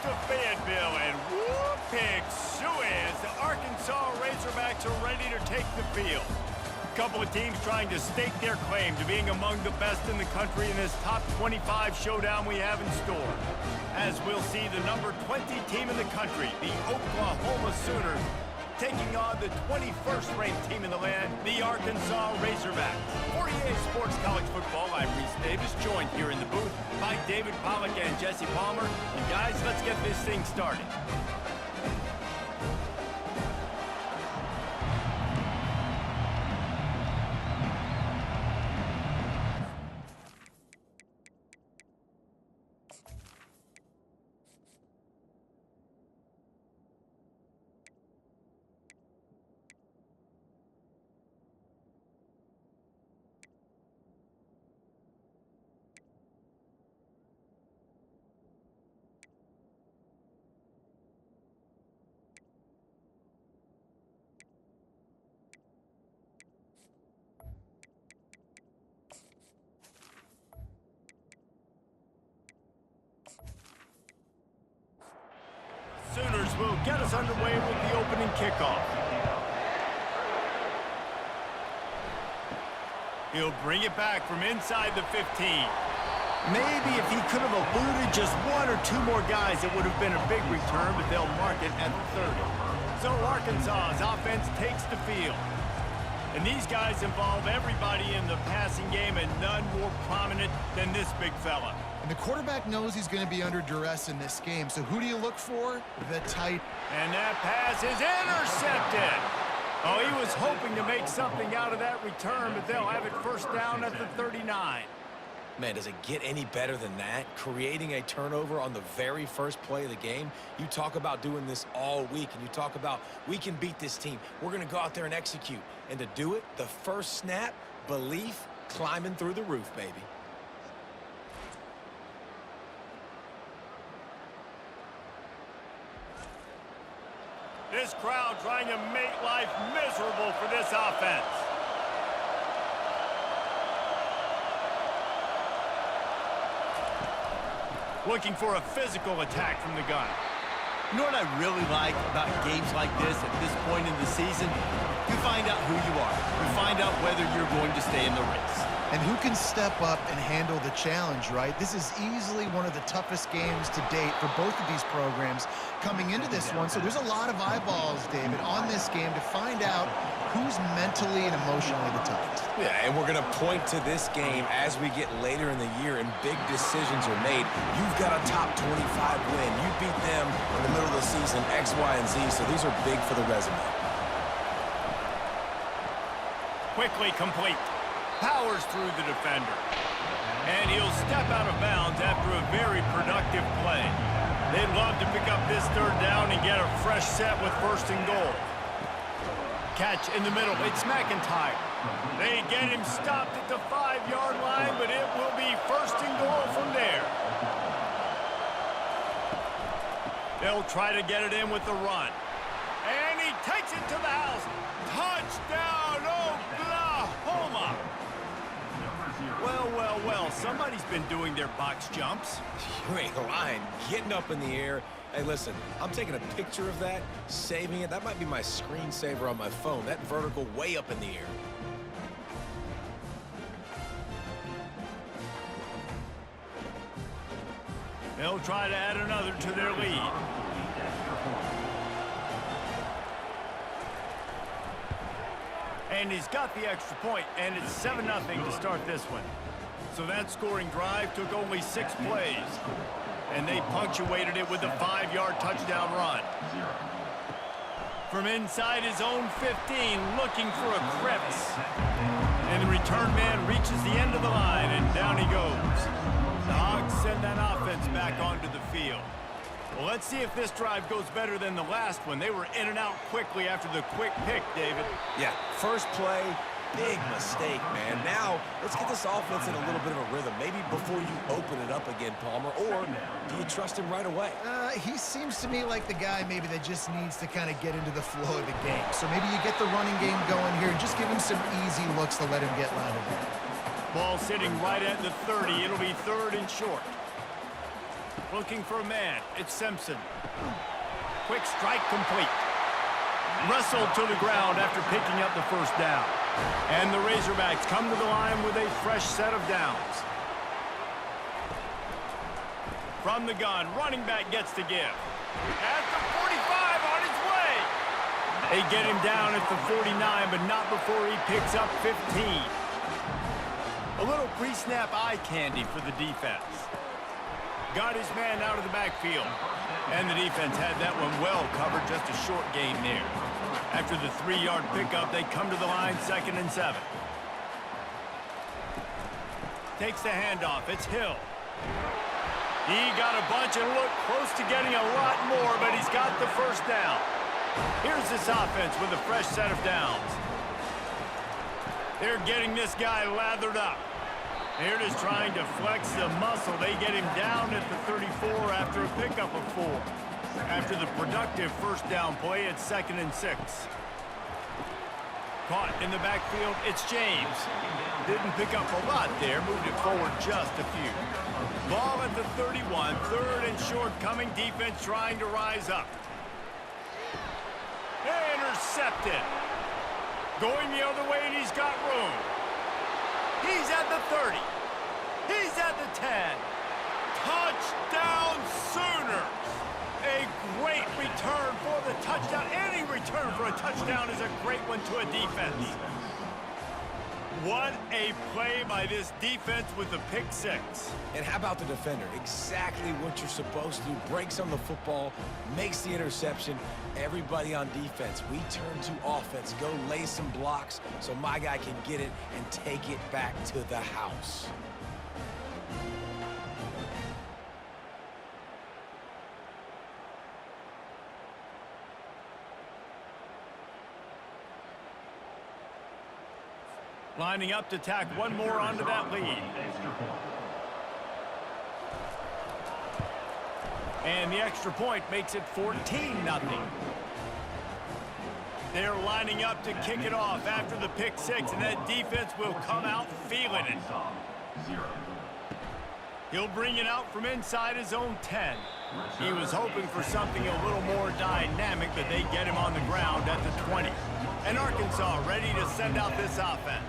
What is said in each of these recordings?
to Fayetteville, and whoop, pick suey as the Arkansas Razorbacks are ready to take the field. A couple of teams trying to stake their claim to being among the best in the country in this top 25 showdown we have in store. As we'll see the number 20 team in the country, the Oklahoma Sooners, taking on the 21st ranked team in the land, the Arkansas Razorbacks. For EA Sports College Football, I'm Reese Davis, joined here in the booth by David Pollack and Jesse Palmer. And guys, let's get this thing started. Sooners will get us underway with the opening kickoff. He'll bring it back from inside the 15. Maybe if he could have eluded just one or two more guys, it would have been a big return, but they'll mark it at the 30. So Arkansas's offense takes the field. And these guys involve everybody in the passing game, and none more prominent than this big fella. And the quarterback knows he's going to be under duress in this game, so who do you look for? The tight. And that pass is intercepted. Oh, he was hoping to make something out of that return, but they'll have it first down at the 39. Man, does it get any better than that? Creating a turnover on the very first play of the game. You talk about doing this all week, and you talk about, we can beat this team. We're going to go out there and execute. And to do it, the first snap, belief, climbing through the roof, baby. This crowd trying to make life miserable for this offense. Looking for a physical attack from the gun. You know what I really like about games like this at this point in the season? You find out who you are. You find out whether you're going to stay in the race. And who can step up and handle the challenge, right? This is easily one of the toughest games to date for both of these programs coming into this one. So there's a lot of eyeballs, David, on this game to find out who's mentally and emotionally the toughest. Yeah, and we're going to point to this game as we get later in the year and big decisions are made. You've got a top 25 win. You beat them in the middle of the season, X, Y, and Z, so these are big for the resume. Quickly complete. Powers through the defender. And he'll step out of bounds after a very productive play. They'd love to pick up this third down and get a fresh set with first and goal. Catch in the middle. It's McIntyre. They get him stopped at the 5-yard line, but it will be first and goal from there. They'll try to get it in with the run. And he takes it to the house. Touchdown, Oklahoma! Well, well, well, somebody's been doing their box jumps. You ain't lying. Getting up in the air. Hey, listen, I'm taking a picture of that, saving it. That might be my screensaver on my phone. That vertical way up in the air. They'll try to add another to their lead. And he's got the extra point, and it's 7-0 to start this one. So that scoring drive took only 6 plays, and they punctuated it with a 5-yard touchdown run. From inside his own 15, looking for a crevice. And the return man reaches the end of the line, and down he goes. The Hogs send that offense back onto the field. Well, let's see if this drive goes better than the last one. They were in and out quickly after the quick pick, David. Yeah, first play, big mistake, man. Now, let's get this offense in a little bit of a rhythm. Maybe before you open it up again, Palmer, or do you trust him right away? He seems to me like the guy maybe that just needs to kind of get into the flow of the game. So maybe you get the running game going here and just give him some easy looks to let him get line of. Ball sitting right at the 30. It'll be third and short. Looking for a man. It's Simpson. Quick strike complete. Wrestled to the ground after picking up the first down. And the Razorbacks come to the line with a fresh set of downs. From the gun, running back gets to give. At the 45, on his way. They get him down at the 49, but not before he picks up 15. A little pre-snap eye candy for the defense. Got his man out of the backfield. And the defense had that one well covered, just a short gain there. After the 3-yard pickup, they come to the line, 2nd and 7. Takes the handoff. It's Hill. He got a bunch and looked close to getting a lot more, but he's got the first down. Here's this offense with a fresh set of downs. They're getting this guy lathered up. They're just trying to flex the muscle. They get him down at the 34 after a pickup of 4. After the productive first down play, it's 2nd and 6. Caught in the backfield, it's James. Didn't pick up a lot there, moved it forward just a few. Ball at the 31, 3rd and short coming, defense trying to rise up. Intercepted. Going the other way, and he's got room. He's at the 30. He's at the 10. Touchdown Sooners. A great return for the touchdown. Any return for a touchdown is a great one to a defense. What a play by this defense with the pick 6. And how about the defender? Exactly what you're supposed to do. Breaks on the football, makes the interception. Everybody on defense, we turn to offense. Go lay some blocks so my guy can get it and take it back to the house. Lining up to tack one more onto that lead. And the extra point makes it 14-0. They're lining up to kick it off after the pick 6, and that defense will come out feeling it. He'll bring it out from inside his own 10. He was hoping for something a little more dynamic, but they get him on the ground at the 20. And Arkansas ready to send out this offense.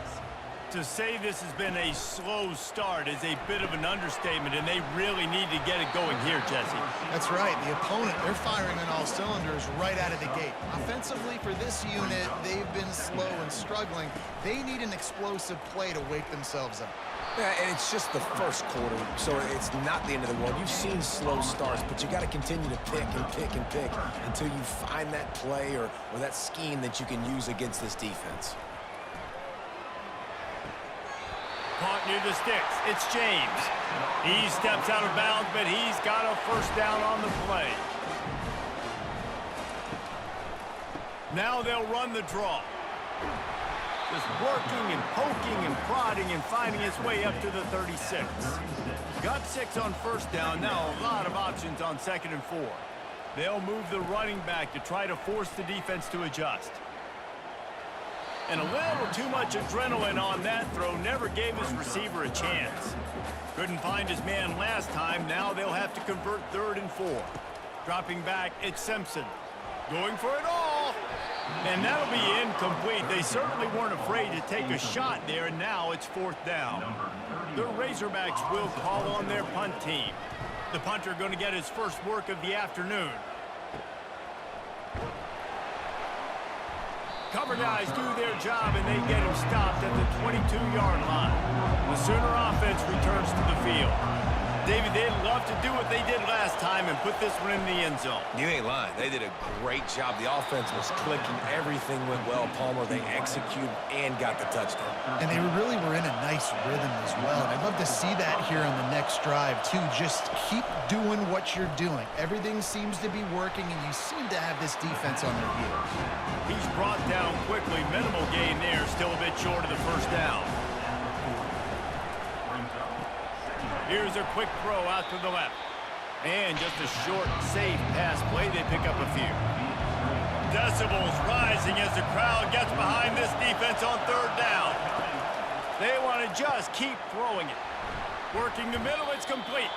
To say this has been a slow start is a bit of an understatement, and they really need to get it going here, Jesse. That's right. The opponent, they're firing on all cylinders right out of the gate. Offensively, for this unit, they've been slow and struggling. They need an explosive play to wake themselves up. Yeah, and it's just the first quarter, so it's not the end of the world. You've seen slow starts, but you got to continue to pick and pick and pick until you find that play or that scheme that you can use against this defense. Caught near the sticks. It's James. He steps out of bounds, but he's got a first down on the play. Now they'll run the draw. Just working and poking and prodding and finding his way up to the 36. Got 6 on first down. Now a lot of options on 2nd and 4. They'll move the running back to try to force the defense to adjust. And a little too much adrenaline on that throw. Never gave his receiver a chance. Couldn't find his man last time. Now they'll have to convert 3rd and 4. Dropping back, it's Simpson. Going for it all. And that'll be incomplete. They certainly weren't afraid to take a shot there, and now it's 4th down. The Razorbacks will call on their punt team. The punter going to get his first work of the afternoon. Cover guys do their job, and they get him stopped at the 22-yard line. The Sooner offense returns to the field. David, they'd love to do what they did last time and put this one in the end zone. You ain't lying. They did a great job. The offense was clicking. Everything went well, Palmer. They executed and got the touchdown. And they really were in a nice rhythm as well. And I'd love to see that here on the next drive, too. Just keep doing what you're doing. Everything seems to be working, and you seem to have this defense on their heels. He's brought down quickly. Minimal gain there. Still a bit short of the first down. Here's a quick throw out to the left. And just a short, safe pass play. They pick up a few. Decibels rising as the crowd gets behind this defense on 3rd down. They want to just keep throwing it. Working the middle, it's complete.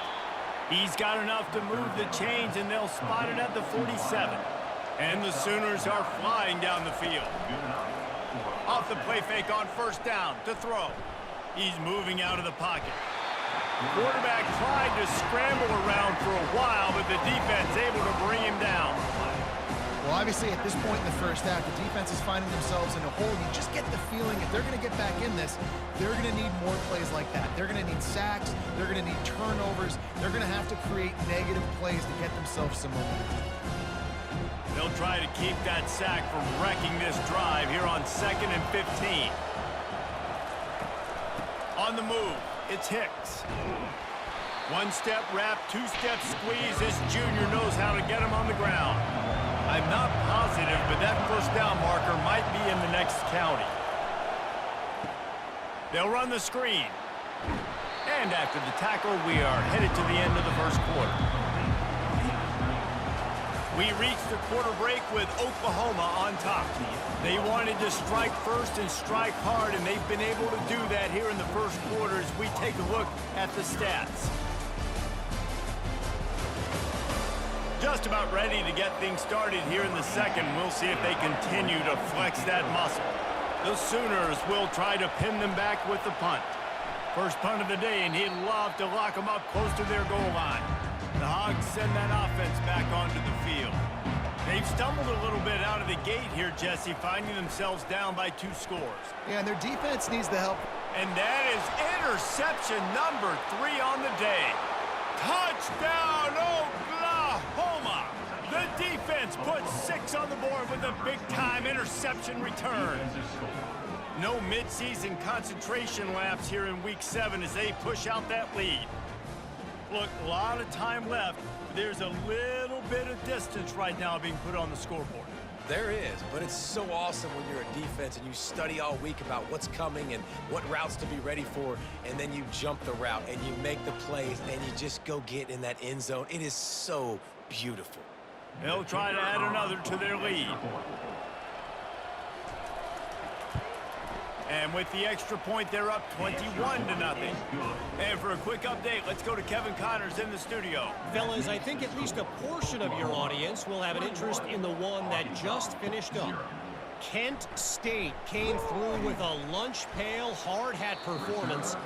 He's got enough to move the chains, and they'll spot it at the 47. And the Sooners are flying down the field. Off the play fake on first down to throw. He's moving out of the pocket. Quarterback tried to scramble around for a while, but the defense able to bring him down. Well, obviously, at this point in the first half, the defense is finding themselves in a hole. You just get the feeling if they're going to get back in this, they're going to need more plays like that. They're going to need sacks. They're going to need turnovers. They're going to have to create negative plays to get themselves some momentum. They'll try to keep that sack from wrecking this drive here on 2nd and 15. On the move, it's Hicks. One-step wrap, two-step squeeze. This junior knows how to get him on the ground. I'm not positive, but that first down marker might be in the next county. They'll run the screen. And after the tackle, we are headed to the end of the first quarter. We reached the quarter break with Oklahoma on top. They wanted to strike first and strike hard, and they've been able to do that here in the first quarter as we take a look at the stats. Just about ready to get things started here in the second. We'll see if they continue to flex that muscle. The Sooners will try to pin them back with the punt. First punt of the day, and he'd love to lock them up close to their goal line. The Hogs send that offense back onto the field. They've stumbled a little bit out of the gate here, Jesse, finding themselves down by 2 scores. Yeah, and their defense needs the help. And that is interception number 3 on the day. Touchdown, Oklahoma! The defense puts 6 on the board with a big-time interception return. No midseason concentration lapse here in Week 7 as they push out that lead. Look, a lot of time left. There's a little bit of distance right now being put on the scoreboard. There is, but it's so awesome when you're a defense and you study all week about what's coming and what routes to be ready for, and then you jump the route and you make the plays and you just go get in that end zone. It is so beautiful. They'll try to add another to their lead. And with the extra point, they're up 21-0. And for a quick update, let's go to Kevin Connors in the studio. Fellas, I think at least a portion of your audience will have an interest in the one that just finished up. Kent State came through with a lunch pail hard hat performance,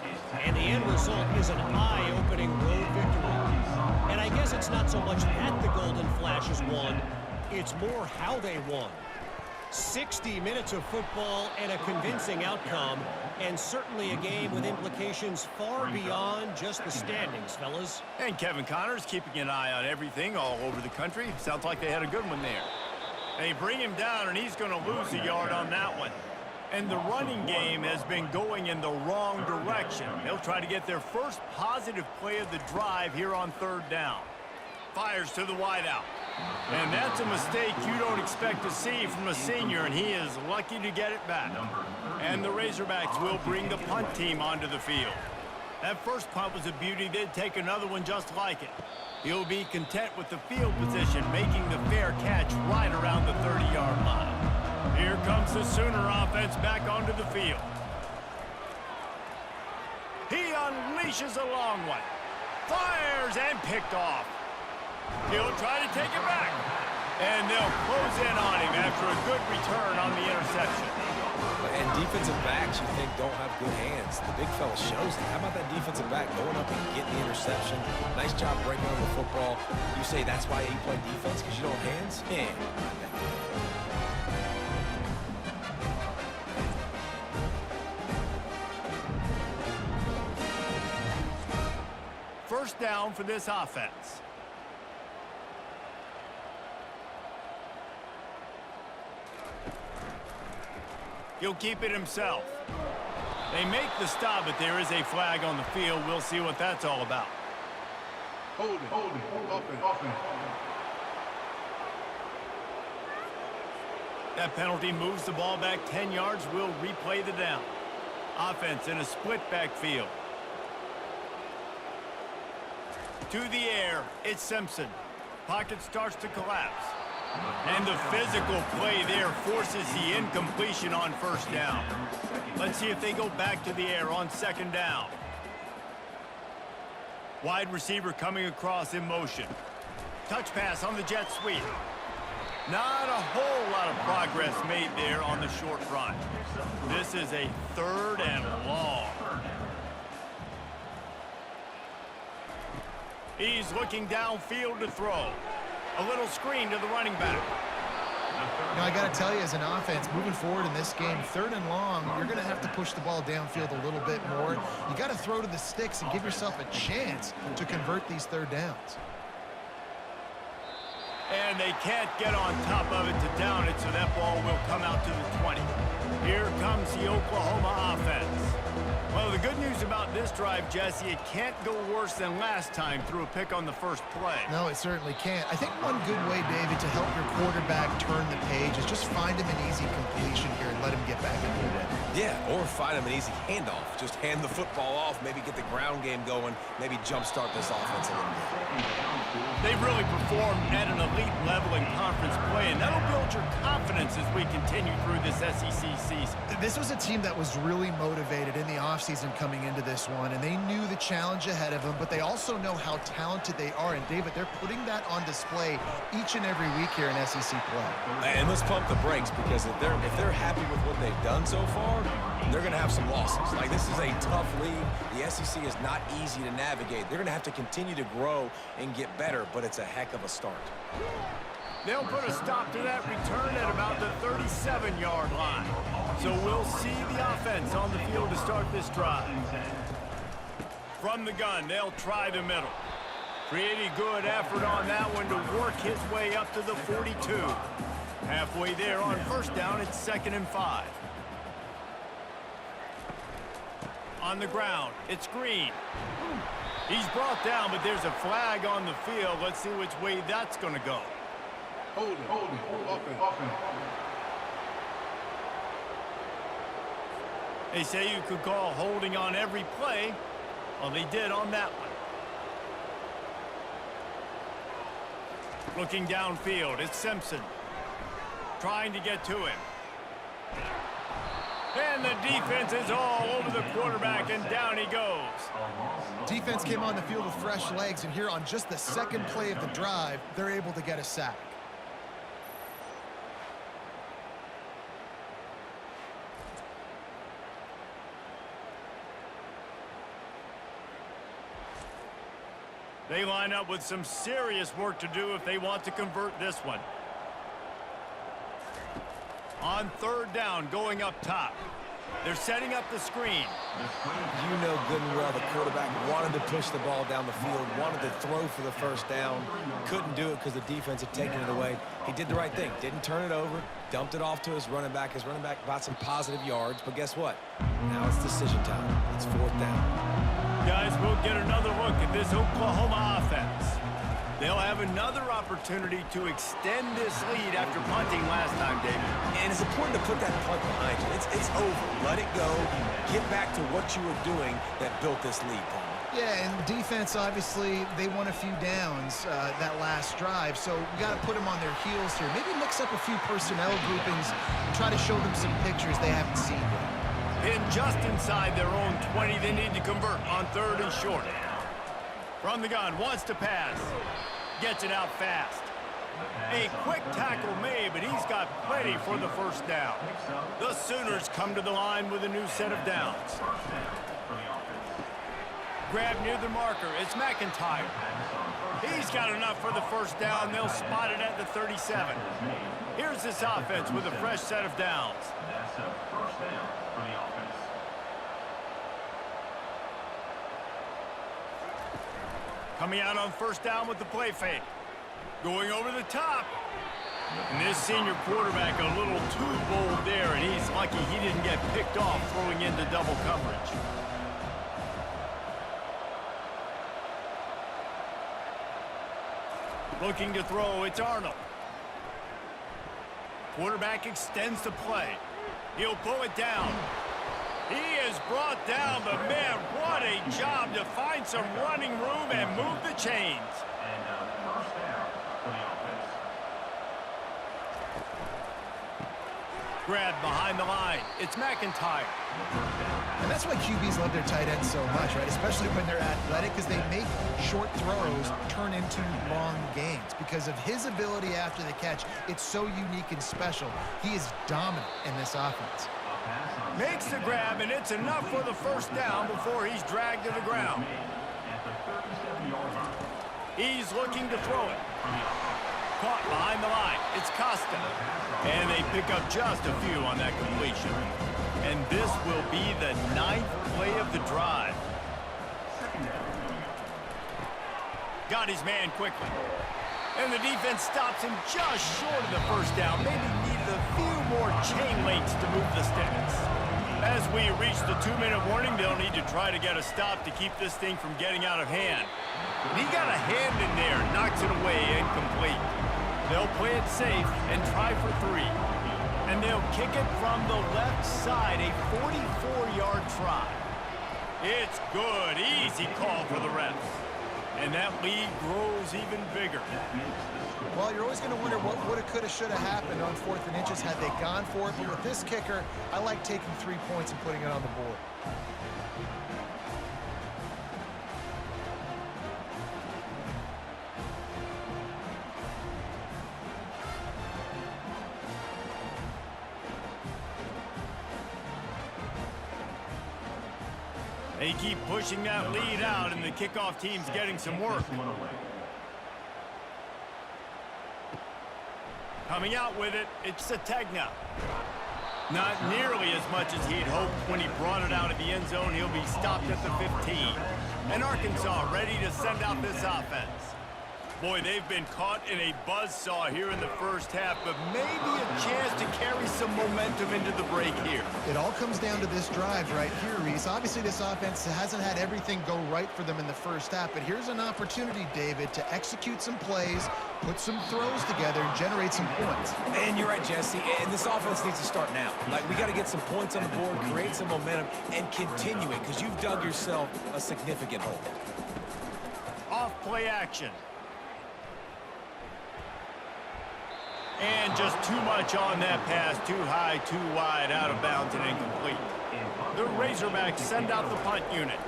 and the end result is an eye-opening road victory. And I guess it's not so much that the Golden Flashes won, it's more how they won. 60 minutes of football and a convincing outcome, and certainly a game with implications far beyond just the standings, fellas. And Kevin Connors keeping an eye on everything all over the country. Sounds like they had a good one there. They bring him down, and he's going to lose a yard on that one. And the running game has been going in the wrong direction. They'll try to get their first positive play of the drive here on 3rd down. Fires to the wideout. And that's a mistake you don't expect to see from a senior, and he is lucky to get it back. And the Razorbacks will bring the punt team onto the field. That first punt was a beauty. They'd take another one just like it. He'll be content with the field position, making the fair catch right around the 30-yard line. Here comes the Sooner offense back onto the field. He unleashes a long one. Fires and picked off. He'll try to take it back. And they'll close in on him after a good return on the interception. And defensive backs you think don't have good hands. The big fella shows that. How about that defensive back going up and getting the interception? Nice job breaking on the football. You say that's why you play defense, because you don't have hands? Man. First down for this offense. He'll keep it himself. They make the stop, but there is a flag on the field. We'll see what that's all about. Hold it, offense. That penalty moves the ball back 10 yards. We'll replay the down. Offense in a split backfield. To the air, it's Simpson. Pocket starts to collapse. And the physical play there forces the incompletion on first down. Let's see if they go back to the air on 2nd down. Wide receiver coming across in motion. Touch pass on the jet sweep. Not a whole lot of progress made there on the short run. This is a 3rd and long. He's looking downfield to throw. A little screen to the running back. Now, I got to tell you, as an offense, moving forward in this game, 3rd and long, you're going to have to push the ball downfield a little bit more. You got to throw to the sticks and give yourself a chance to convert these 3rd downs. And they can't get on top of it to down it, so that ball will come out to the 20. Here comes the Oklahoma offense. Well, the good news about this drive, Jesse, it can't go worse than last time through a pick on the first play. No, it certainly can't. I think one good way, David, to help your quarterback turn the page is just find him an easy completion here and let him get back into it. Yeah, or find him an easy handoff. Just hand the football off, maybe get the ground game going, maybe jumpstart this offense a little bit. They've really performed at an elite level in conference play, and that'll build your confidence as we continue through this SEC season. This was a team that was really motivated in the offseason coming into this one, and they knew the challenge ahead of them, but they also know how talented they are. And, David, they're putting that on display each and every week here in SEC play. And let's pump the brakes, because if they're happy with what they've done so far, they're going to have some losses. Like, this is a tough league. The SEC is not easy to navigate. They're going to have to continue to grow and get better, but it's a heck of a start. They'll put a stop to that return at about the 37-yard line. So we'll see the offense on the field to start this drive. From the gun, they'll try the middle. Pretty good effort on that one to work his way up to the 42. Halfway there on first down, it's 2nd and 5. On the ground, it's Green. He's brought down, but there's a flag on the field. Let's see which way that's going to go. Hold it. Offense. They say you could call holding on every play. Well, they did on that one. Looking downfield, it's Simpson. Trying to get to him. And the defense is all over the quarterback, and down he goes. Defense came on the field with fresh legs, and here on just the 2nd play of the drive, they're able to get a sack. They line up with some serious work to do if they want to convert this one. On 3rd down, going up top. They're setting up the screen. You know good and well the quarterback wanted to push the ball down the field, wanted to throw for the first down, couldn't do it because the defense had taken it away. He did the right thing, didn't turn it over, dumped it off to his running back. His running back got some positive yards, but guess what? Now it's decision time. It's 4th down. Guys, we'll get another look at this Oklahoma offense. They'll have another opportunity to extend this lead after punting last time, David. And it's important to put that punt behind you. It's over. Let it go. Get back to what you were doing that built this lead, Paul. Yeah, and defense, obviously, they won a few downs that last drive, so we got to put them on their heels here. Maybe mix up a few personnel groupings and try to show them some pictures they haven't seen yet. And just inside their own 20, they need to convert on 3rd and short. From the gun, wants to pass. Gets it out fast. A quick tackle made, but he's got plenty for the first down. The Sooners come to the line with a new set of downs. Grab near the marker. It's McIntyre. He's got enough for the first down. They'll spot it at the 37. Here's this offense with a fresh set of downs. That's a first down for the offense. Coming out on first down with the play fake. Going over the top. And this senior quarterback a little too bold there, and he's lucky he didn't get picked off throwing into double coverage. Looking to throw, it's Arnold. Quarterback extends the play. He'll pull it down. He is brought down, but man, what a job to find some running room and move the chains. And first down for the offense. grab behind the line. It's McIntyre. And that's why QBs love their tight ends so much, right? Especially when they're athletic, because they make short throws turn into long gains. Because of his ability after the catch, it's so unique and special. He is dominant in this offense. Makes the grab, and it's enough for the first down before he's dragged to the ground. He's looking to throw it. Caught behind the line. It's Costa. And they pick up just a few on that completion. And this will be the 9th play of the drive. Got his man quickly. And the defense stops him just short of the first down. Maybe needed a few more chain links to move the sticks. As we reach the 2-minute warning, they'll need to try to get a stop to keep this thing from getting out of hand. And he got a hand in there, knocks it away, incomplete. They'll play it safe and try for 3. And they'll kick it from the left side, a 44-yard try. It's good, easy call for the refs. And that lead grows even bigger. Well, you're always going to wonder what woulda, coulda, shoulda happened on 4th and inches had they gone for it. But with this kicker, I like taking 3 points and putting it on the board. They keep pushing that lead out, and the kickoff team's getting some work. Coming out with it, it's Sategna. Not nearly as much as he'd hoped when he brought it out of the end zone. He'll be stopped at the 15. And Arkansas ready to send out this offense. Boy, they've been caught in a buzzsaw here in the first half, but maybe a chance to carry some momentum into the break here. It all comes down to this drive right here, Reese. Obviously, this offense hasn't had everything go right for them in the first half, but here's an opportunity, David, to execute some plays, put some throws together, and generate some points. And you're right, Jesse. And this offense needs to start now. Like, we got to get some points on the board, create some momentum, and continue it, because you've dug yourself a significant hole. Off play action. And just too much on that pass, too high, too wide, out of bounds and incomplete. The Razorbacks send out the punt unit.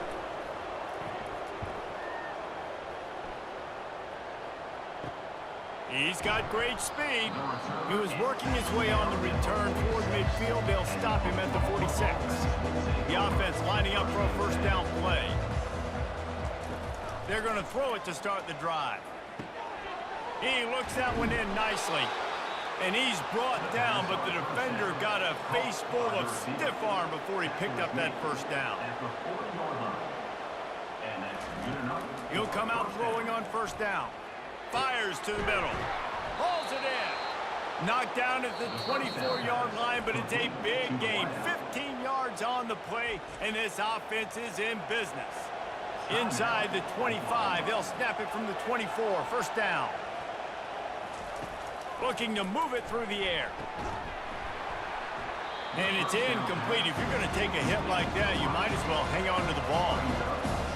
He's got great speed. He was working his way on the return toward midfield. They'll stop him at the 46. The offense lining up for a first down play. They're going to throw it to start the drive. He looks that one in nicely. And he's brought down, but the defender got a face full of stiff arm before he picked up that first down. He'll come out throwing on first down. Fires to the middle. Hauls it in. Knocked down at the 24-yard line, but it's a big gain. 15 yards on the play, and this offense is in business. Inside the 25, they'll snap it from the 24. First down. Looking to move it through the air. And it's incomplete. If you're going to take a hit like that, you might as well hang on to the ball.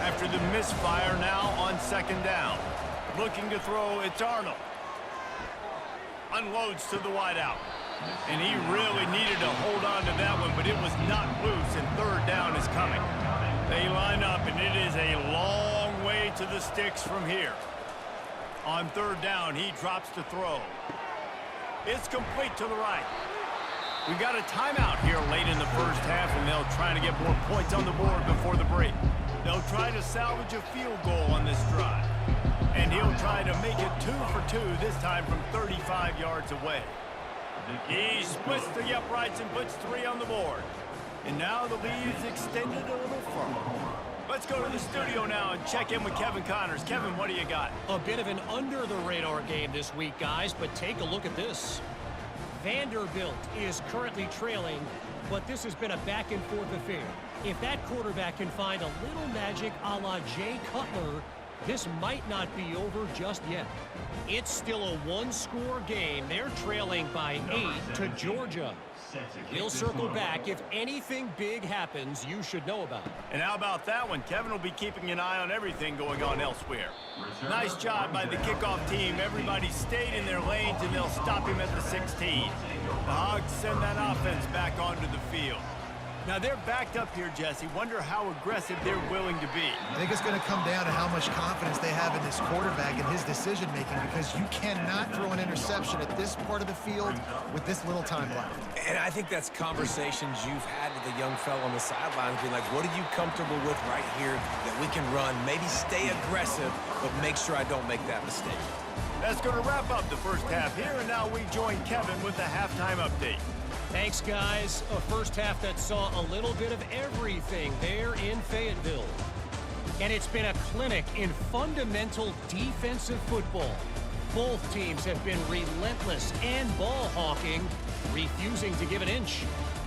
After the misfire now on second down. Looking to throw, it's Arnold. Unloads to the wideout. And he really needed to hold on to that one, but it was not loose, and third down is coming. They line up, and it is a long way to the sticks from here. On third down, he drops to throw. It's complete to the right. We've got a timeout here late in the first half, and they'll try to get more points on the board before the break. They'll try to salvage a field goal on this drive. And he'll try to make it 2 for 2, this time from 35 yards away. He splits the uprights and puts 3 on the board. And now the lead is extended a little further. Let's go to the studio now and check in with Kevin Connors. Kevin, what do you got? A bit of an under-the-radar game this week, guys, but take a look at this. Vanderbilt is currently trailing, but this has been a back-and-forth affair. If that quarterback can find a little magic a la Jay Cutler, This might not be over just yet. It's still a one-score game. They're trailing by 8 to Georgia. He'll circle back. If anything big happens, you should know about it. And how about that one? Kevin will be keeping an eye on everything going on elsewhere. Nice job by the kickoff team. Everybody stayed in their lanes, and they'll stop him at the 16. The Hogs send that offense back onto the field. Now, they're backed up here, Jesse. Wonder how aggressive they're willing to be. I think it's going to come down to how much confidence they have in this quarterback and his decision-making, because you cannot throw an interception at this part of the field with this little time left. And I think that's conversations you've had with the young fellow on the sidelines, being like, what are you comfortable with right here that we can run? Maybe stay aggressive, but make sure I don't make that mistake. That's going to wrap up the first half here, and now we join Kevin with the halftime update. Thanks, guys. A first half that saw a little bit of everything there in Fayetteville. And it's been a clinic in fundamental defensive football. Both teams have been relentless and ball hawking, refusing to give an inch.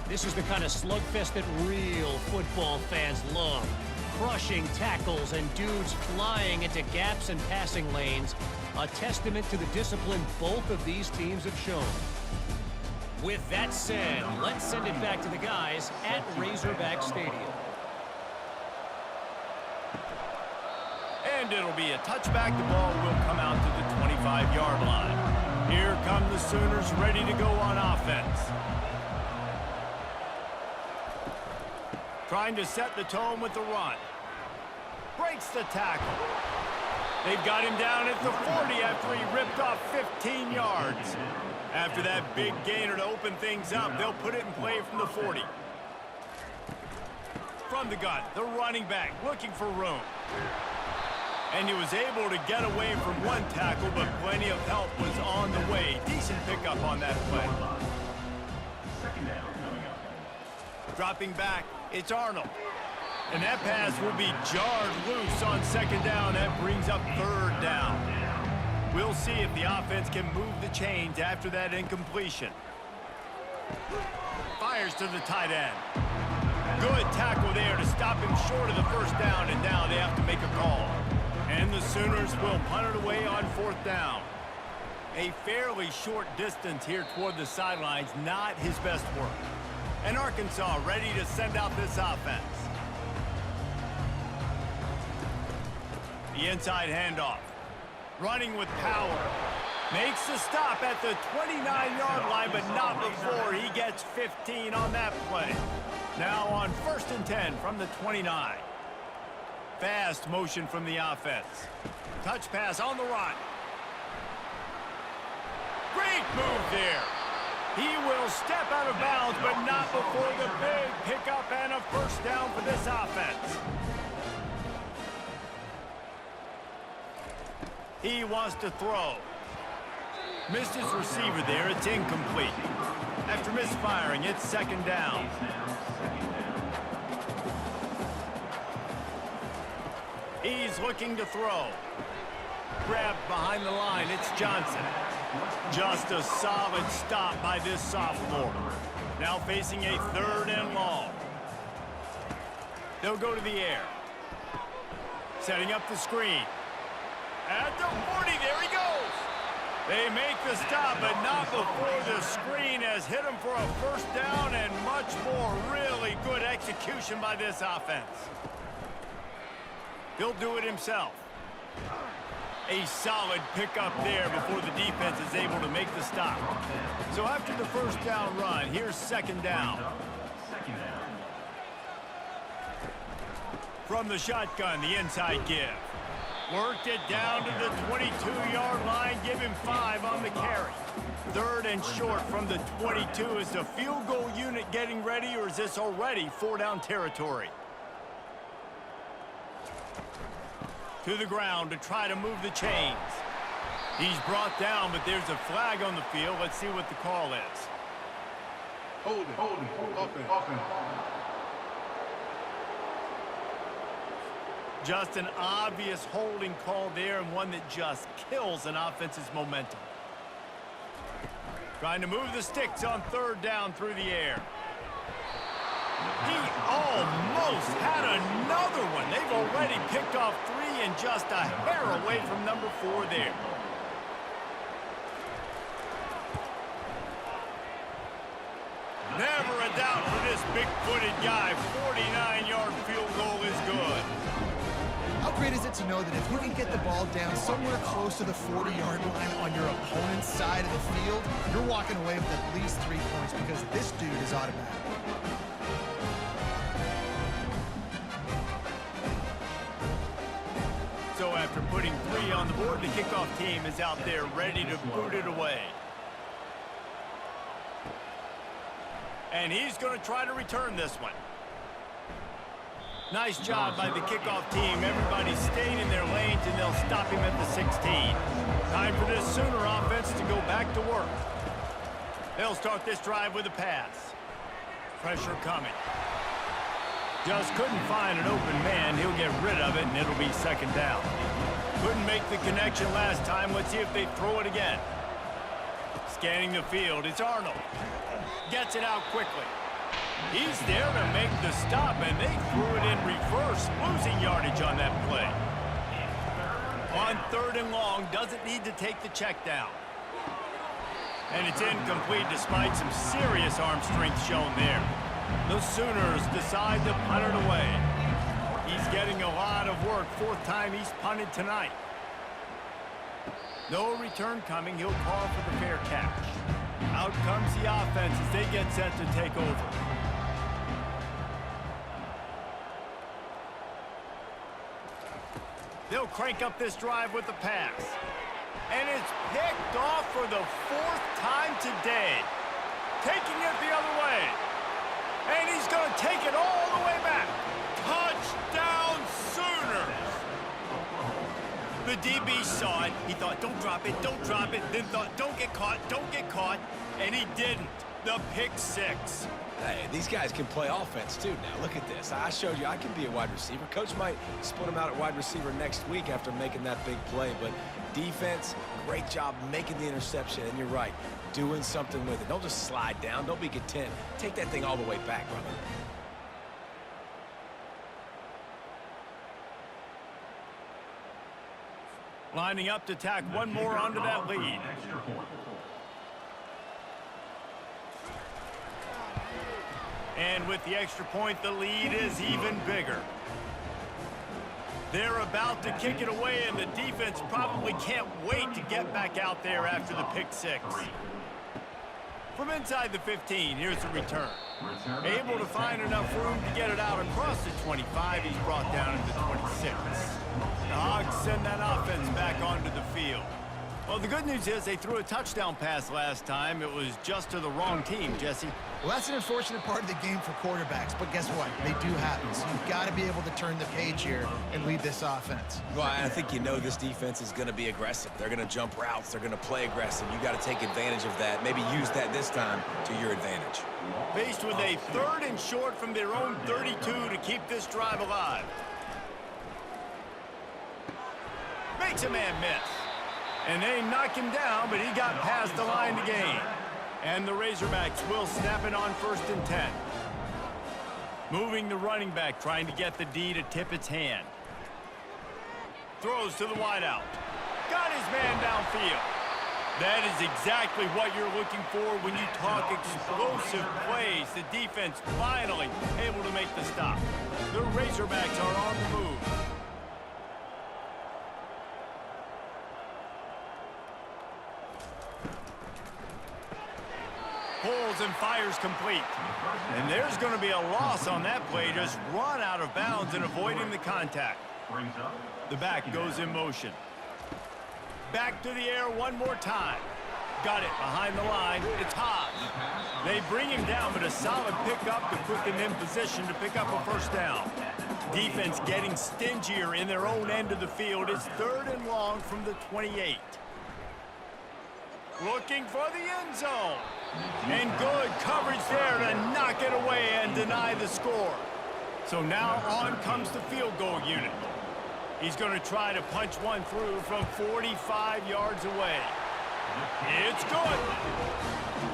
This is the kind of slugfest that real football fans love. Crushing tackles and dudes flying into gaps and passing lanes. A testament to the discipline both of these teams have shown. With that said, let's send it back to the guys at Razorback Stadium. And it'll be a touchback. The ball will come out to the 25-yard line. Here come the Sooners ready to go on offense. Trying to set the tone with the run. Breaks the tackle. They've got him down at the 40 after he ripped off 15 yards. After that big gainer to open things up, they'll put it in play from the 40. From the gun, the running back looking for room. And he was able to get away from one tackle, but plenty of help was on the way. Decent pickup on that play. Second down coming up. Dropping back, it's Arnold. And that pass will be jarred loose on second down. That brings up third down. We'll see if the offense can move the chains after that incompletion. Fires to the tight end. Good tackle there to stop him short of the first down, and now they have to make a call. And the Sooners will punt it away on fourth down. A fairly short distance here toward the sidelines, not his best work. And Arkansas ready to send out this offense. The inside handoff. Running with power. Makes the stop at the 29-yard line, but not before he gets 15 on that play. Now on 1st and 10 from the 29. Fast motion from the offense. Touch pass on the run. Great move there. He will step out of bounds, but not before the big pickup and a first down for this offense. He wants to throw. Missed his receiver there. It's incomplete. After misfiring, it's second down. He's looking to throw. Grabbed behind the line. It's Johnson. Just a solid stop by this sophomore. Now facing a third and long. They'll go to the air. Setting up the screen. At the 40, there he goes. They make the stop, but not before the screen has hit him for a first down and much more. Really good execution by this offense. He'll do it himself. A solid pickup there before the defense is able to make the stop. So after the first down run, here's second down. From the shotgun, the inside give. Worked it down to the 22-yard line. Give him 5 on the carry. Third and short from the 22. Is the field goal unit getting ready, or is this already 4-down territory? To the ground to try to move the chains. He's brought down, but there's a flag on the field. Let's see what the call is. Holding. Offense. Just an obvious holding call there, and one that just kills an offense's momentum. Trying to move the sticks on third down through the air. He almost had another one. They've already picked off 3 and just a hair away from number 4 there. Never a doubt for this big-footed guy. 49-yard field goal is good. How great is it to know that if you can get the ball down somewhere close to the 40-yard line on your opponent's side of the field, you're walking away with at least 3 points because this dude is automatic. So after putting 3 on the board, the kickoff team is out there ready to boot it away. And he's going to try to return this one. Nice job by the kickoff team. Everybody stayed in their lanes, and they'll stop him at the 16. Time for this Sooner offense to go back to work. They'll start this drive with a pass. Pressure coming. Just couldn't find an open man. He'll get rid of it, and it'll be second down. Couldn't make the connection last time. Let's see if they throw it again. Scanning the field, it's Arnold. Gets it out quickly. He's there to make the stop, and they threw it in reverse, losing yardage on that play. On 3rd and long, doesn't need to take the check down. And it's incomplete despite some serious arm strength shown there. The Sooners decide to punt it away. He's getting a lot of work. 4th time he's punted tonight. No return coming. He'll call for the fair catch. Out comes the offense as they get set to take over. They'll crank up this drive with the pass. And it's picked off for the 4th time today. Taking it the other way. And he's going to take it all the way back. Touchdown Sooners! The DB saw it. He thought, don't drop it, don't drop it. Then thought, don't get caught, don't get caught. And he didn't. The pick 6. Hey, these guys can play offense, too. Now, look at this. I showed you I can be a wide receiver. Coach might split him out at wide receiver next week after making that big play. But defense, great job making the interception. And you're right, doing something with it. Don't just slide down. Don't be content. Take that thing all the way back, brother. Lining up to tack one more onto that lead. And with the extra point, the lead is even bigger. They're about to kick it away, and the defense probably can't wait to get back out there after the pick 6. From inside the 15, here's the return. Able to find enough room to get it out across the 25. He's brought down at the 26. The Hogs send that offense back onto the field. Well, the good news is they threw a touchdown pass last time. It was just to the wrong team, Jesse. Well, that's an unfortunate part of the game for quarterbacks, but guess what? They do happen. So you've got to be able to turn the page here and lead this offense. Well, I think you know this defense is going to be aggressive. They're going to jump routes. They're going to play aggressive. You got to take advantage of that. Maybe use that this time to your advantage. Faced with a 3rd and short from their own 32 to keep this drive alive. Makes a man miss. And they knock him down, but he got past the line to gain. And the Razorbacks will snap it on 1st and 10. Moving the running back, trying to get the D to tip its hand. Throws to the wideout. Got his man downfield. That is exactly what you're looking for when you talk explosive plays. The defense finally able to make the stop. The Razorbacks are on the move. Pulls and fires complete. And there's going to be a loss on that play. Just run out of bounds and avoiding the contact. The back goes in motion. Back to the air one more time. Got it behind the line. It's Hobbs. They bring him down, but a solid pickup to put them in position to pick up a 1st down. Defense getting stingier in their own end of the field. It's 3rd and long from the 28. Looking for the end zone. And good coverage there to knock it away and deny the score. So now on comes the field goal unit. He's going to try to punch one through from 45 yards away. It's good.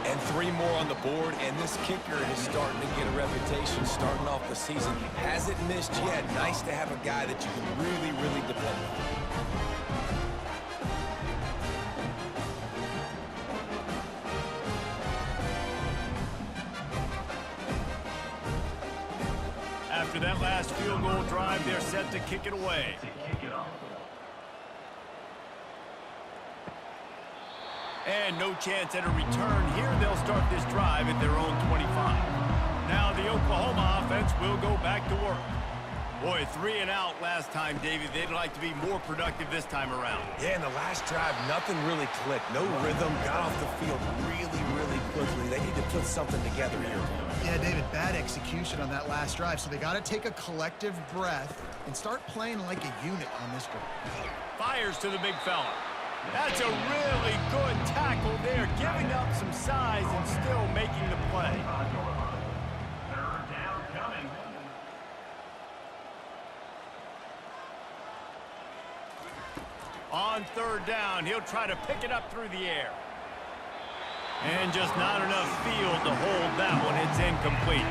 And 3 more on the board, and this kicker is starting to get a reputation starting off the season. Hasn't missed yet. Nice to have a guy that you can really, really depend on. After that last field goal drive, they're set to kick it away. And no chance at a return here. They'll start this drive at their own 25. Now the Oklahoma offense will go back to work. Boy, 3 and out last time, David. They'd like to be more productive this time around. Yeah, in the last drive, nothing really clicked. No rhythm, got off the field really, really quickly. They need to put something together here. Yeah, David, bad execution on that last drive, so they got to take a collective breath and start playing like a unit on this drive. Fires to the big fella. That's a really good tackle there, giving up some size and still making the play. Third down coming. On third down, he'll try to pick it up through the air. And just not enough field to hold that one. It's incomplete.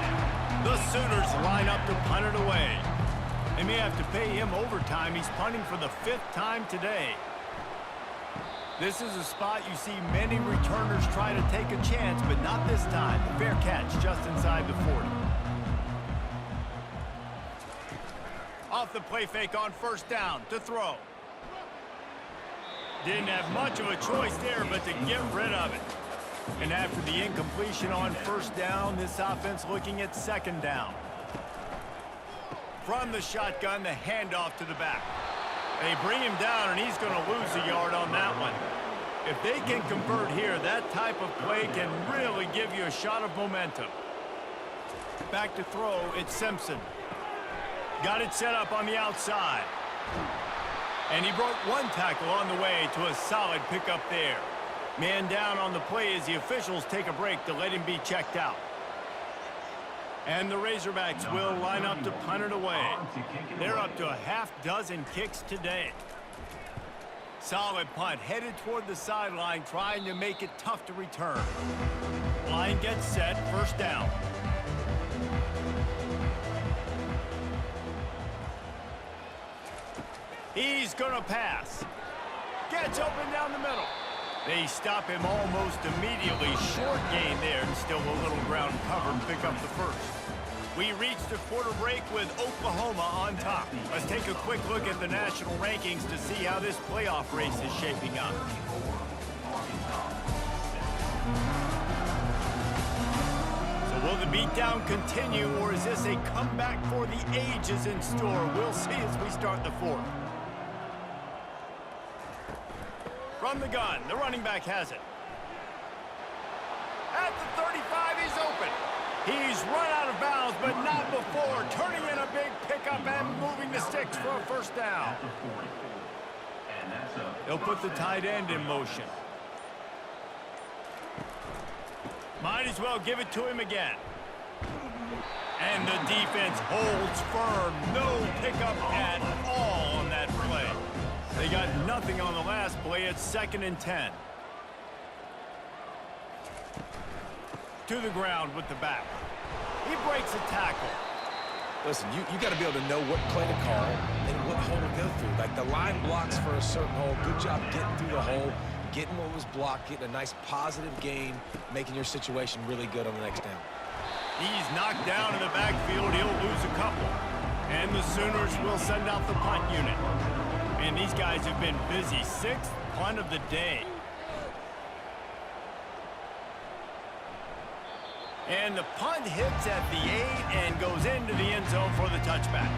The Sooners line up to punt it away. They may have to pay him overtime. He's punting for the 5th time today. This is a spot you see many returners try to take a chance, but not this time. A fair catch just inside the 40. Off the play fake on first down to throw. Didn't have much of a choice there, but to get rid of it. And after the incompletion on first down, this offense looking at second down. From the shotgun, the handoff to the back. They bring him down, and he's going to lose a yard on that one. If they can convert here, that type of play can really give you a shot of momentum. Back to throw, it's Simpson. Got it set up on the outside. And he broke 1 tackle on the way to a solid pickup there. Man down on the play as the officials take a break to let him be checked out. And the Razorbacks will line up to punt it away. They're up to a half-dozen kicks today. Solid punt, headed toward the sideline, trying to make it tough to return. Line gets set, first down. He's gonna pass. Gets open down the middle. They stop him almost immediately. Short gain there, and still a little ground cover to pick up the first. We reached a quarter break with Oklahoma on top. Let's take a quick look at the national rankings to see how this playoff race is shaping up. So will the beatdown continue, or is this a comeback for the ages in store? We'll see as we start the 4th. From the gun, the running back has it. At the 35, he's open. He's run out of bounds, but not before. Turning in a big pickup and moving the sticks for a first down. They'll put the tight end in motion. Might as well give it to him again. And the defense holds firm. No pickup at all on that play. They got nothing on the last play. It's 2nd and 10. To the ground with the back. He breaks a tackle. Listen, you got to be able to know what play to call and what hole to go through. Like the line blocks for a certain hole. Good job getting through the hole, getting what was blocked, getting a nice positive gain, making your situation really good on the next down. He's knocked down in the backfield. He'll lose a couple. And the Sooners will send out the punt unit. And these guys have been busy. 6th punt of the day. And the punt hits at the 8 and goes into the end zone for the touchback.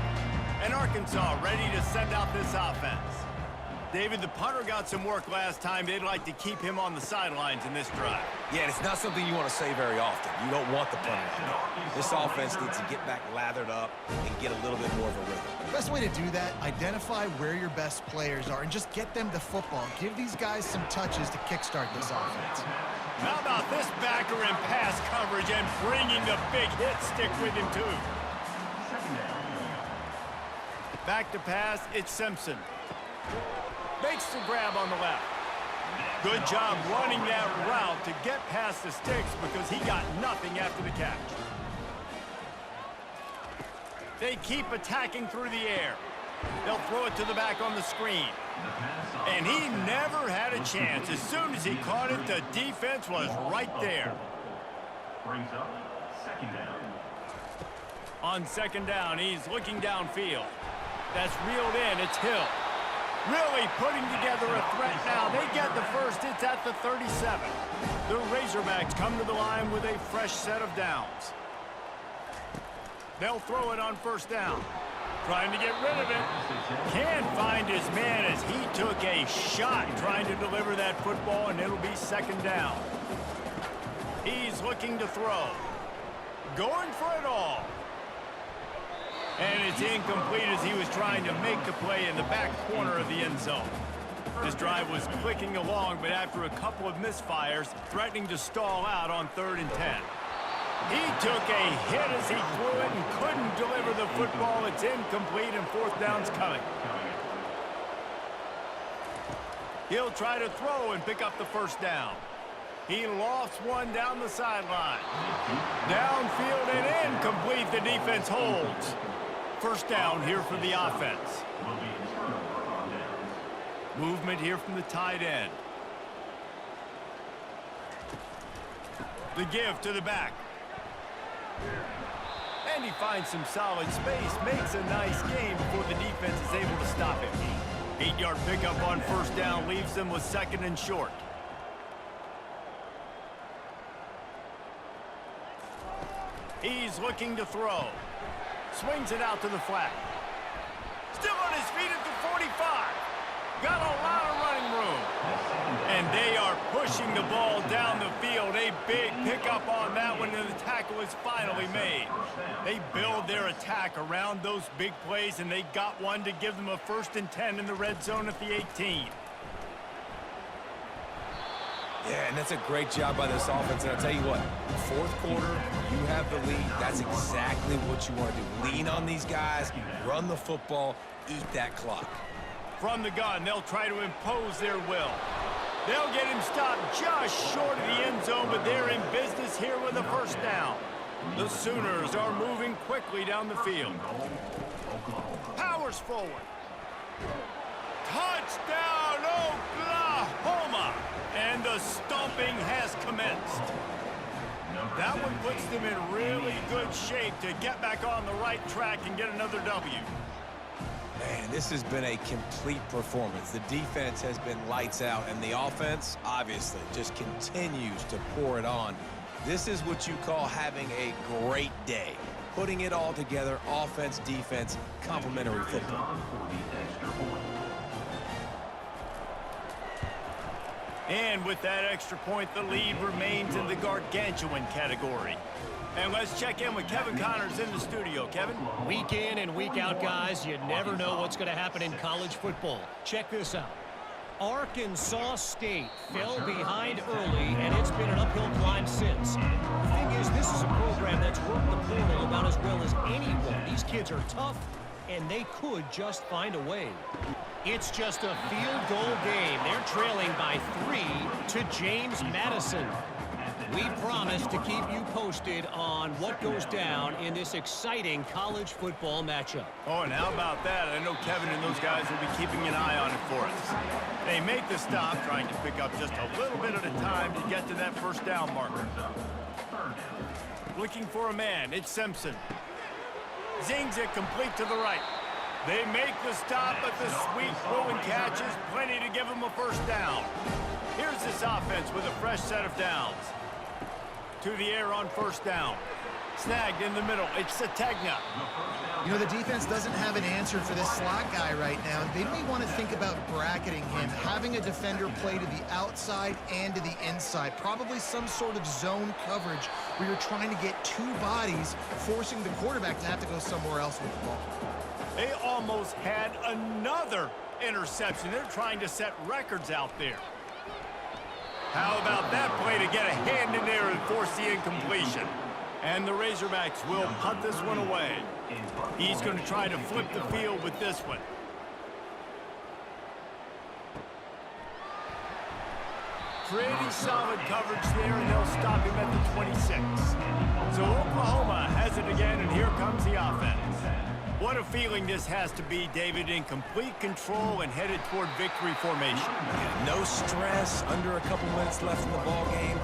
And Arkansas ready to send out this offense. David, the punter got some work last time. They'd like to keep him on the sidelines in this drive. Yeah, and it's not something you want to say very often. You don't want the punter out there. This offense needs to get back lathered up and get a little bit more of a rhythm. The best way to do that, identify where your best players are and just get them the football. Give these guys some touches to kickstart this offense. How about this backer in pass coverage and bringing the big hit stick with him, too? Back to pass, it's Simpson. Makes the grab on the left. Good job running that route to get past the sticks because he got nothing after the catch. They keep attacking through the air. They'll throw it to the back on the screen. And he never had a chance. As soon as he caught it, the defense was right there. Brings up second down. On second down, he's looking downfield. That's reeled in. It's Hill. Really putting together a threat now. They get the first. It's at the 37. The Razorbacks come to the line with a fresh set of downs. They'll throw it on first down. Trying to get rid of it. Can't find his man as he took a shot trying to deliver that football, and it'll be second down. He's looking to throw. Going for it all. And it's incomplete as he was trying to make the play in the back corner of the end zone. This drive was clicking along, but after a couple of misfires, threatening to stall out on 3rd and 10. He took a hit as he threw it and couldn't deliver the football. It's incomplete and 4th down's coming. He'll try to throw and pick up the first down. He lofts one down the sideline. Downfield and incomplete. The defense holds. First down here for the offense. Movement here from the tight end. The give to the back. And he finds some solid space. Makes a nice game before the defense is able to stop him. 8-yard pickup on first down leaves them with 2nd and short. He's looking to throw. Swings it out to the flat. Still on his feet at the 45. Got a lot of running room. And they are pushing the ball down the field. A big pickup on that one, and the tackle is finally made. They build their attack around those big plays, and they got one to give them a 1st and 10 in the red zone at the 18. Yeah, and that's a great job by this offense. And I'll tell you what, 4th quarter, you have the lead. That's exactly what you want to do. Lean on these guys, run the football, eat that clock. From the gun, they'll try to impose their will. They'll get him stopped just short of the end zone, but they're in business here with a first down. The Sooners are moving quickly down the field. Powers forward. Touchdown, Oklahoma! And the stomping has commenced. That one puts them in really good shape to get back on the right track and get another W. Man, this has been a complete performance. The defense has been lights out, and the offense, obviously, just continues to pour it on. This is what you call having a great day. Putting it all together, offense, defense, complementary football. And with that extra point, the lead remains in the gargantuan category. And let's check in with Kevin Connors in the studio. Kevin? Week in and week out, guys, you never know what's going to happen in college football. Check this out. Arkansas State fell behind early, and it's been an uphill climb since. The thing is, this is a program that's worked the portal about as well as anyone. These kids are tough, and they could just find a way. It's just a field goal game. They're trailing by 3 to James Madison. We promise to keep you posted on what goes down in this exciting college football matchup. Oh, and how about that? I know Kevin and those guys will be keeping an eye on it for us. They make the stop, trying to pick up just a little bit at a time to get to that first down marker. Looking for a man, it's Simpson. Zings it complete to the right. They make the stop, but the sweet throw and catch is plenty to give them a first down. Here's this offense with a fresh set of downs. To the air on first down. Snagged in the middle. It's Sategna. You know, the defense doesn't have an answer for this slot guy right now. They may want to think about bracketing him, having a defender play to the outside and to the inside. Probably some sort of zone coverage where you're trying to get 2 bodies, forcing the quarterback to have to go somewhere else with the ball. They almost had another interception. They're trying to set records out there. How about that play to get a hand in there and force the incompletion? And the Razorbacks will punt this one away. He's going to try to flip the field with this one. Pretty solid coverage there, and they'll stop him at the 26. So Oklahoma has it again, and here comes the offense. What a feeling this has to be, David, in complete control and headed toward victory formation. Yeah, no stress, under a couple minutes left in the ball game.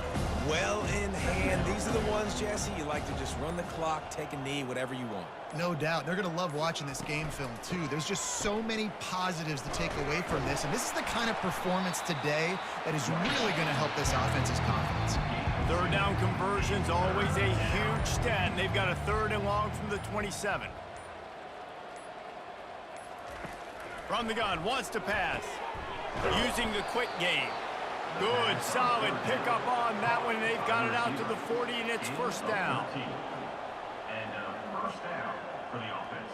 Well in hand. These are the ones, Jesse, you like to just run the clock, take a knee, whatever you want. No doubt. They're going to love watching this game film, too. There's just so many positives to take away from this, and this is the kind of performance today that is really going to help this offense's confidence. Third down conversions, always a huge stat, and they've got a 3rd and long from the 27. From the gun, wants to pass. Using the quick game. Good, solid pickup on that one. They've got it out to the 40, and it's first down. And first down for the offense.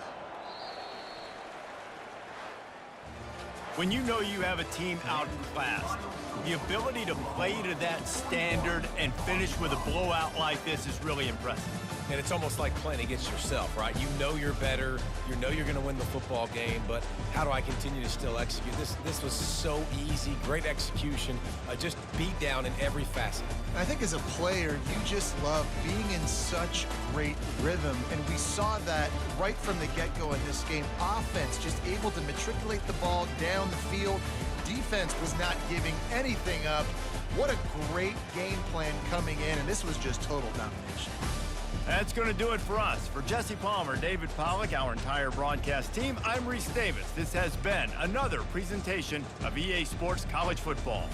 When you know you have a team outclassed, the ability to play to that standard and finish with a blowout like this is really impressive. And it's almost like playing against yourself, right? You know you're better. You know you're going to win the football game, but how do I continue to still execute? This was so easy. Great execution. Just beat down in every facet. I think as a player, you just love being in such great rhythm, and we saw that right from the get-go in this game. Offense just able to matriculate the ball down the field. Defense was not giving anything up. What a great game plan coming in, and this was just total domination. That's going to do it for us. For Jesse Palmer, David Pollack, our entire broadcast team, I'm Reese Davis. This has been another presentation of EA Sports College Football.